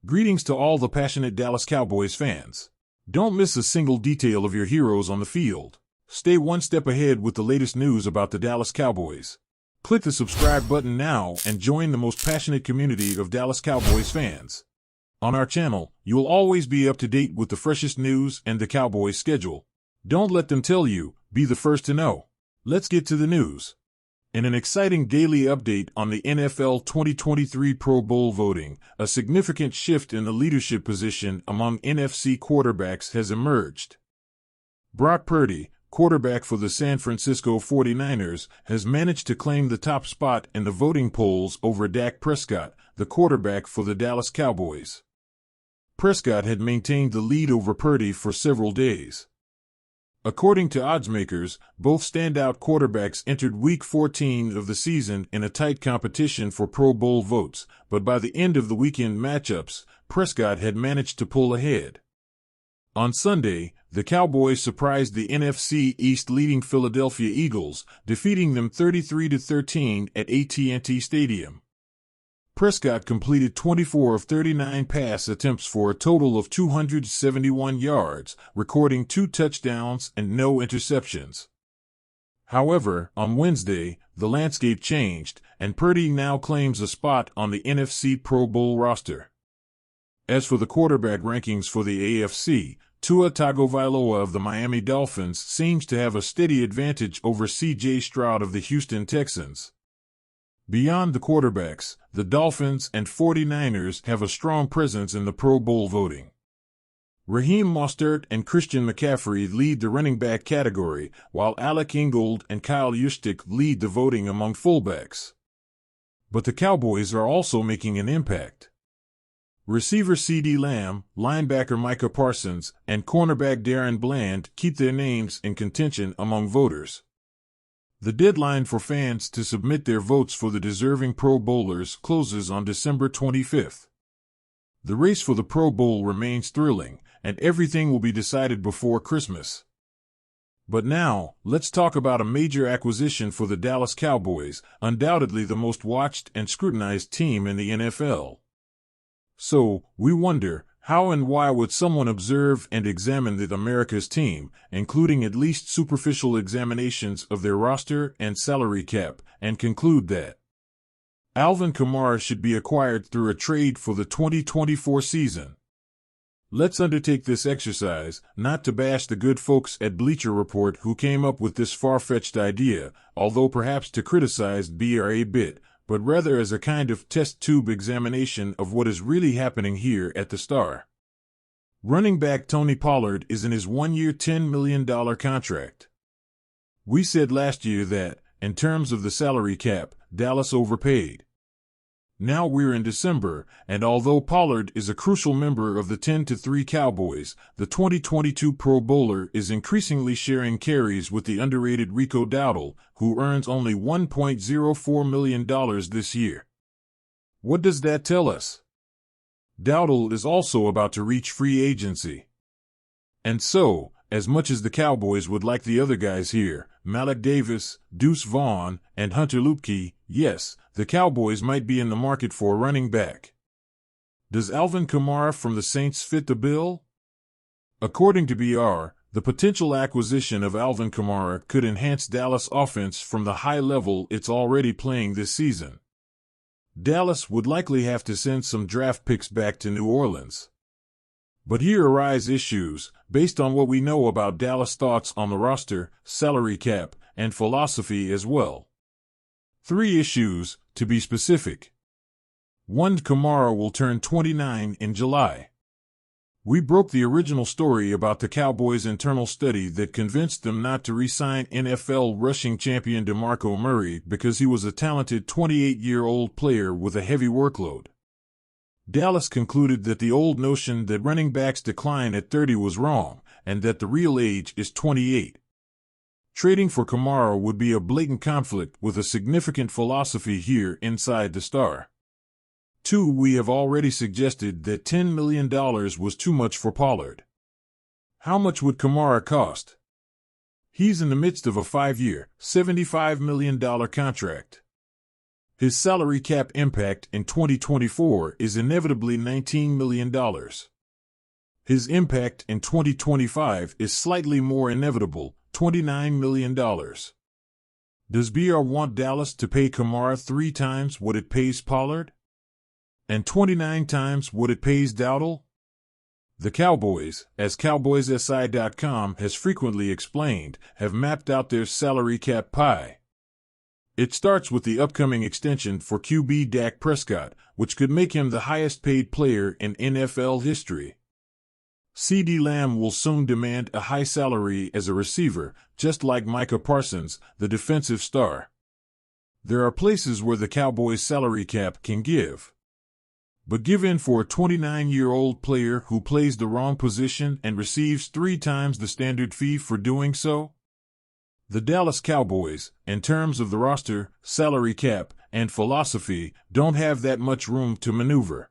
Greetings to all the passionate Dallas Cowboys fans. Don't miss a single detail of your heroes on the field. Stay one step ahead with the latest news about the Dallas Cowboys. Click the subscribe button now and join the most passionate community of Dallas Cowboys fans. On our channel, you will always be up to date with the freshest news and the Cowboys schedule. Don't let them tell you, be the first to know. Let's get to the news. In an exciting daily update on the NFL 2023 Pro Bowl voting, a significant shift in the leadership position among NFC quarterbacks has emerged. Brock Purdy, quarterback for the San Francisco 49ers, has managed to claim the top spot in the voting polls over Dak Prescott, the quarterback for the Dallas Cowboys. Prescott had maintained the lead over Purdy for several days. According to oddsmakers, both standout quarterbacks entered Week 14 of the season in a tight competition for Pro Bowl votes, but by the end of the weekend matchups, Prescott had managed to pull ahead. On Sunday, the Cowboys surprised the NFC East leading Philadelphia Eagles, defeating them 33-13 at AT&T Stadium. Prescott completed 24 of 39 pass attempts for a total of 271 yards, recording 2 touchdowns and no interceptions. However, on Wednesday, the landscape changed, and Purdy now claims a spot on the NFC Pro Bowl roster. As for the quarterback rankings for the AFC, Tua Tagovailoa of the Miami Dolphins seems to have a steady advantage over C.J. Stroud of the Houston Texans. Beyond the quarterbacks, the Dolphins and 49ers have a strong presence in the Pro Bowl voting. Raheem Mostert and Christian McCaffrey lead the running back category, while Alec Ingold and Kyle Juszczyk lead the voting among fullbacks. But the Cowboys are also making an impact. Receiver CeeDee Lamb, linebacker Micah Parsons, and cornerback Darren Bland keep their names in contention among voters. The deadline for fans to submit their votes for the deserving Pro Bowlers closes on December 25th. The race for the Pro Bowl remains thrilling, and everything will be decided before Christmas. But now, let's talk about a major acquisition for the Dallas Cowboys, undoubtedly the most watched and scrutinized team in the NFL. So, we wonder, how and why would someone observe and examine the America's team, including at least superficial examinations of their roster and salary cap, and conclude that Alvin Kamara should be acquired through a trade for the 2024 season? Let's undertake this exercise, not to bash the good folks at Bleacher Report who came up with this far-fetched idea, although perhaps to criticize BR a bit, but rather as a kind of test tube examination of what is really happening here at the Star. Running back Tony Pollard is in his one-year $10 million contract. We said last year that, in terms of the salary cap, Dallas overpaid. Now we're in December, and although Pollard is a crucial member of the 10-3 Cowboys, the 2022 Pro Bowler is increasingly sharing carries with the underrated Rico Dowdle, who earns only $1.04 million this year. What does that tell us? Dowdle is also about to reach free agency. And so, as much as the Cowboys would like the other guys here, Malik Davis, Deuce Vaughn, and Hunter Luepke, yes, the Cowboys might be in the market for a running back. Does Alvin Kamara from the Saints fit the bill? According to BR, the potential acquisition of Alvin Kamara could enhance Dallas' offense from the high level it's already playing this season. Dallas would likely have to send some draft picks back to New Orleans. But here arise issues, based on what we know about Dallas' thoughts on the roster, salary cap, and philosophy as well. 3 issues, to be specific. 1. Kamara will turn 29 in July. We broke the original story about the Cowboys' internal study that convinced them not to re-sign NFL rushing champion DeMarco Murray because he was a talented 28-year-old player with a heavy workload. Dallas concluded that the old notion that running backs decline at 30 was wrong, and that the real age is 28. Trading for Kamara would be a blatant conflict with a significant philosophy here inside the Star. 2. We have already suggested that $10 million was too much for Pollard. How much would Kamara cost? He's in the midst of a 5-year, $75 million contract. His salary cap impact in 2024 is inevitably $19 million. His impact in 2025 is slightly more inevitable, $29 million. Does BR want Dallas to pay Kamara 3 times what it pays Pollard? And 29 times what it pays Dowdle? The Cowboys, as CowboysSI.com has frequently explained, have mapped out their salary cap pie. It starts with the upcoming extension for QB Dak Prescott, which could make him the highest-paid player in NFL history. CeeDee Lamb will soon demand a high salary as a receiver, just like Micah Parsons, the defensive star. There are places where the Cowboys' salary cap can give. But give in for a 29-year-old player who plays the wrong position and receives 3 times the standard fee for doing so? The Dallas Cowboys, in terms of the roster, salary cap, and philosophy, don't have that much room to maneuver.